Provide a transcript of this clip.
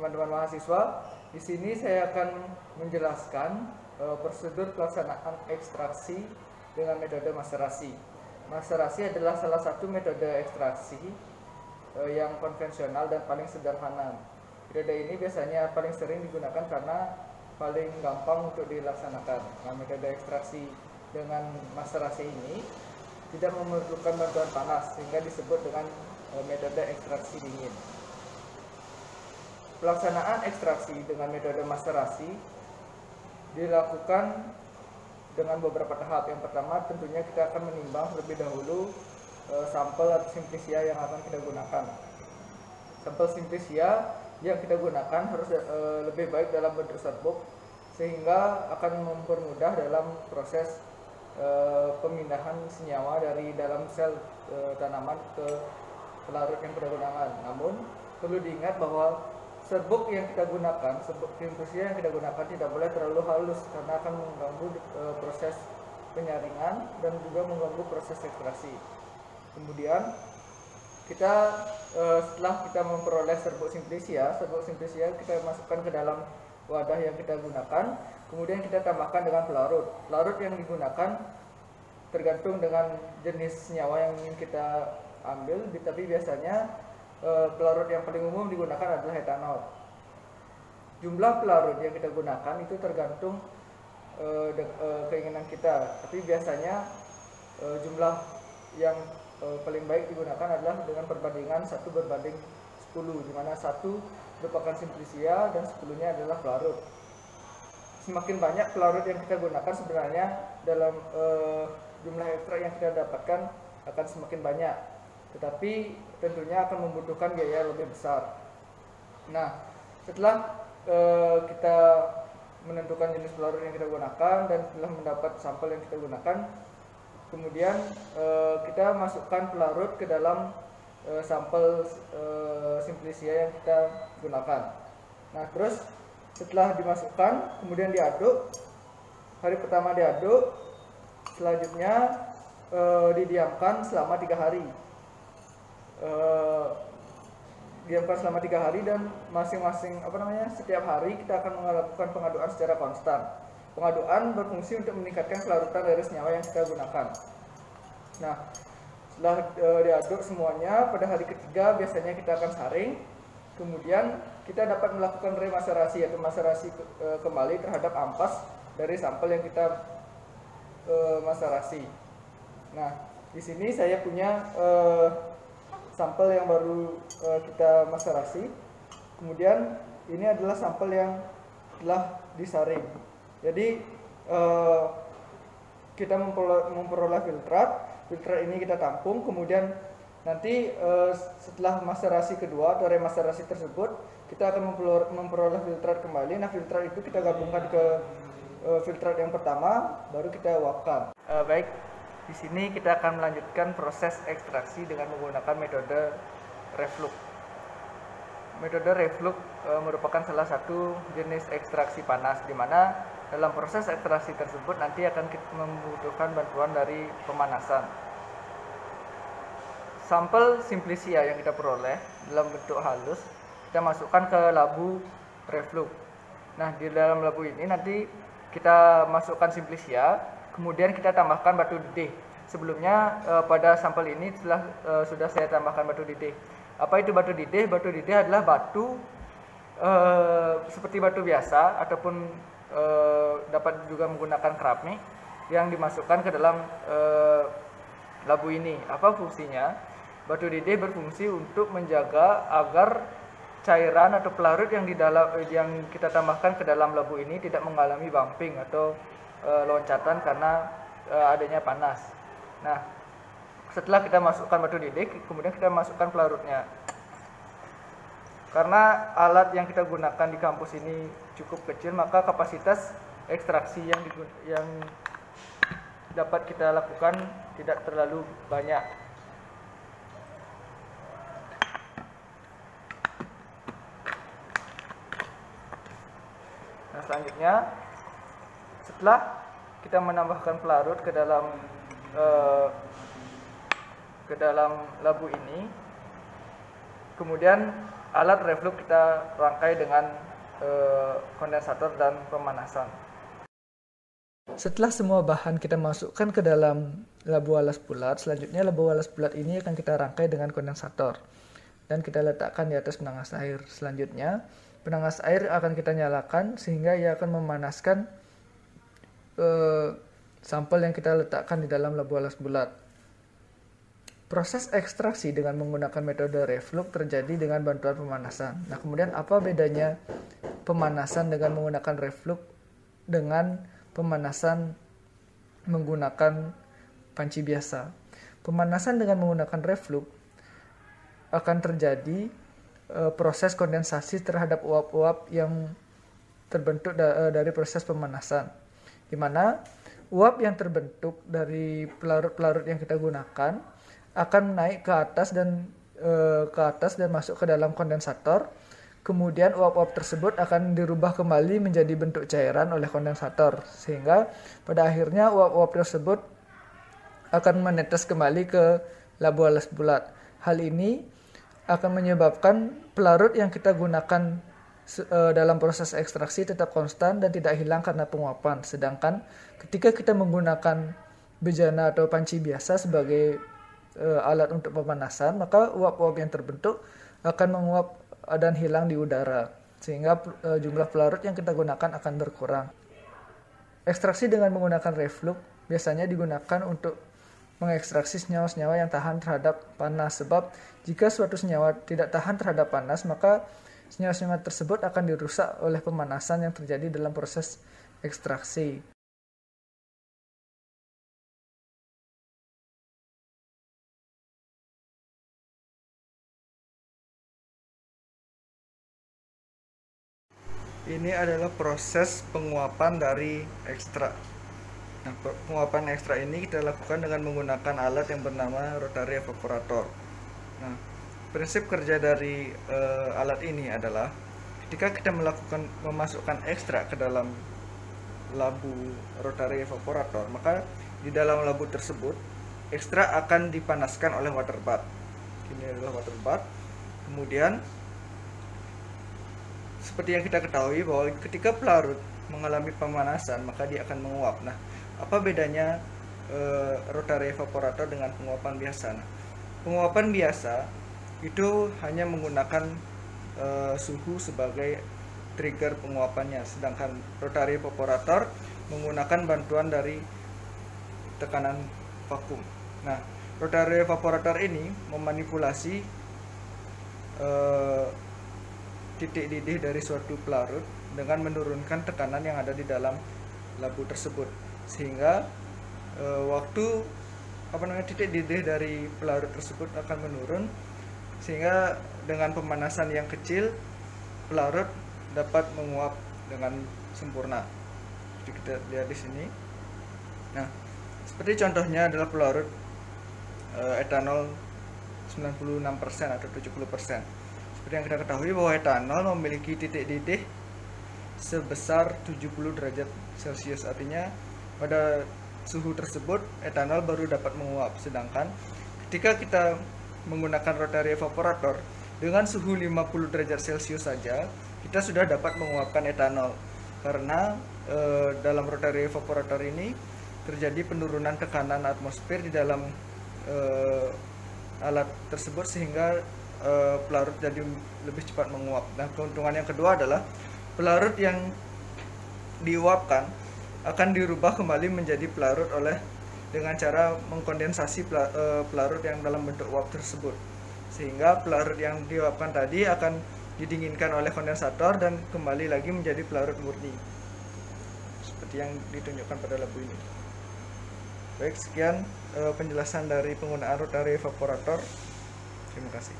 teman-teman mahasiswa. Di sini saya akan menjelaskan prosedur pelaksanaan ekstraksi dengan metode maserasi. Maserasi adalah salah satu metode ekstraksi yang konvensional dan paling sederhana. Metode ini biasanya paling sering digunakan karena paling gampang untuk dilaksanakan. Nah, metode ekstraksi dengan maserasi ini tidak memerlukan bantuan panas sehingga disebut dengan metode ekstraksi dingin. Pelaksanaan ekstraksi dengan metode maserasi dilakukan dengan beberapa tahap. Yang pertama tentunya kita akan menimbang terlebih dahulu sampel atau simplisia yang akan kita gunakan. Sampel simplisia yang kita gunakan harus lebih baik dalam bentuk serbuk sehingga akan mempermudah dalam proses pemindahan senyawa dari dalam sel tanaman ke pelarut yang kita gunakan. Namun perlu diingat bahwa serbuk yang kita gunakan, serbuk simplisia yang kita gunakan tidak boleh terlalu halus karena akan mengganggu proses penyaringan dan juga mengganggu proses ekstraksi. Kemudian setelah kita memperoleh serbuk simplisia kita masukkan ke dalam wadah yang kita gunakan. Kemudian kita tambahkan dengan pelarut. Pelarut yang digunakan tergantung dengan jenis senyawa yang ingin kita ambil, tapi biasanya pelarut yang paling umum digunakan adalah etanol. Jumlah pelarut yang kita gunakan itu tergantung keinginan kita, tapi biasanya jumlah yang paling baik digunakan adalah dengan perbandingan 1:10, di mana 1 merupakan simplisia dan 10-nya adalah pelarut. Semakin banyak pelarut yang kita gunakan sebenarnya dalam jumlah ekstrak yang kita dapatkan akan semakin banyak, tetapi tentunya akan membutuhkan biaya lebih besar. Nah, setelah kita menentukan jenis pelarut yang kita gunakan dan telah mendapat sampel yang kita gunakan, kemudian kita masukkan pelarut ke dalam sampel simplisia yang kita gunakan. Nah, terus setelah dimasukkan kemudian diaduk. Hari pertama diaduk, selanjutnya didiamkan selama 3 hari. Diamkan selama 3 hari dan masing-masing setiap hari kita akan melakukan pengaduan secara konstan. Pengaduan berfungsi untuk meningkatkan kelarutan dari senyawa yang kita gunakan. Nah, setelah diaduk semuanya, pada hari ketiga biasanya kita akan saring. Kemudian kita dapat melakukan remaserasi atau maserasi kembali terhadap ampas dari sampel yang kita maserasi. Nah, di sini saya punya sampel yang baru kita maserasi. Kemudian ini adalah sampel yang telah disaring. Jadi kita memperoleh filtrat. Filtrat ini kita tampung. Kemudian nanti setelah maserasi kedua atau remaserasi tersebut, kita akan memperoleh filtrat kembali. Nah, filtrat itu kita gabungkan ke filtrat yang pertama, baru kita uapkan. Baik, di sini kita akan melanjutkan proses ekstraksi dengan menggunakan metode reflux. Metode reflux merupakan salah satu jenis ekstraksi panas, di mana dalam proses ekstraksi tersebut nanti akan membutuhkan bantuan dari pemanasan. Sampel simplisia yang kita peroleh dalam bentuk halus kita masukkan ke labu reflux. Nah, di dalam labu ini nanti kita masukkan simplisia, kemudian kita tambahkan batu didih. Sebelumnya pada sampel ini sudah saya tambahkan batu didih. Apa itu batu didih? Batu didih adalah batu seperti batu biasa ataupun dapat juga menggunakan keramik yang dimasukkan ke dalam labu ini. Apa fungsinya? Batu didih berfungsi untuk menjaga agar cairan atau pelarut yang kita tambahkan ke dalam labu ini tidak mengalami bumping atau loncatan karena adanya panas. Nah, setelah kita masukkan batu didih, kemudian kita masukkan pelarutnya. Karena alat yang kita gunakan di kampus ini cukup kecil, maka kapasitas ekstraksi yang dapat kita lakukan tidak terlalu banyak. Nah, selanjutnya setelah kita menambahkan pelarut ke dalam labu ini, kemudian alat reflux kita rangkai dengan kondensator dan pemanasan. Setelah semua bahan kita masukkan ke dalam labu alas bulat, selanjutnya labu alas bulat ini akan kita rangkai dengan kondensator dan kita letakkan di atas penangas air. Selanjutnya, penangas air akan kita nyalakan sehingga ia akan memanaskan sampel yang kita letakkan di dalam labu alas bulat. Proses ekstraksi dengan menggunakan metode reflux terjadi dengan bantuan pemanasan. Nah, kemudian apa bedanya pemanasan dengan menggunakan reflux dengan pemanasan menggunakan panci biasa? Pemanasan dengan menggunakan reflux akan terjadi proses kondensasi terhadap uap-uap yang terbentuk dari proses pemanasan, di mana uap yang terbentuk dari pelarut-pelarut yang kita gunakan akan naik ke atas dan masuk ke dalam kondensator. Kemudian uap-uap tersebut akan dirubah kembali menjadi bentuk cairan oleh kondensator, sehingga pada akhirnya uap-uap tersebut akan menetes kembali ke labu alas bulat. Hal ini akan menyebabkan pelarut yang kita gunakan dalam proses ekstraksi tetap konstan dan tidak hilang karena penguapan. Sedangkan ketika kita menggunakan bejana atau panci biasa sebagai alat untuk pemanasan, maka uap-uap yang terbentuk akan menguap dan hilang di udara, sehingga jumlah pelarut yang kita gunakan akan berkurang. Ekstraksi dengan menggunakan reflux biasanya digunakan untuk mengekstraksi senyawa-senyawa yang tahan terhadap panas, sebab jika suatu senyawa tidak tahan terhadap panas, maka senyawa-senyawa tersebut akan dirusak oleh pemanasan yang terjadi dalam proses ekstraksi. Ini adalah proses penguapan dari ekstrak. Nah, penguapan ekstrak ini kita lakukan dengan menggunakan alat yang bernama rotary evaporator. Nah, prinsip kerja dari alat ini adalah ketika kita memasukkan ekstrak ke dalam labu rotary evaporator, maka di dalam labu tersebut ekstrak akan dipanaskan oleh water bath. Ini adalah water bath. Kemudian seperti yang kita ketahui bahwa ketika pelarut mengalami pemanasan, maka dia akan menguap. Nah, apa bedanya rotary evaporator dengan penguapan biasa? Nah, penguapan biasa itu hanya menggunakan suhu sebagai trigger penguapannya, sedangkan rotary evaporator menggunakan bantuan dari tekanan vakum. Nah, rotary evaporator ini memanipulasi titik didih dari suatu pelarut dengan menurunkan tekanan yang ada di dalam labu tersebut, sehingga waktu titik didih dari pelarut tersebut akan menurun, sehingga dengan pemanasan yang kecil pelarut dapat menguap dengan sempurna. Jadi kita lihat di sini. Nah, seperti contohnya adalah pelarut etanol 96% atau 70%. Seperti yang kita ketahui bahwa etanol memiliki titik didih sebesar 70 derajat Celcius, artinya pada suhu tersebut etanol baru dapat menguap. Sedangkan ketika kita menggunakan rotary evaporator dengan suhu 50 derajat Celcius saja, kita sudah dapat menguapkan etanol, karena dalam rotary evaporator ini terjadi penurunan tekanan atmosfer di dalam alat tersebut, sehingga pelarut jadi lebih cepat menguap. Nah, keuntungan yang kedua adalah pelarut yang diuapkan akan dirubah kembali menjadi pelarut dengan cara mengkondensasi pelarut yang dalam bentuk uap tersebut, sehingga pelarut yang diuapkan tadi akan didinginkan oleh kondensator dan kembali lagi menjadi pelarut murni, seperti yang ditunjukkan pada labu ini. Baik, sekian penjelasan dari penggunaan rotary evaporator. Terima kasih.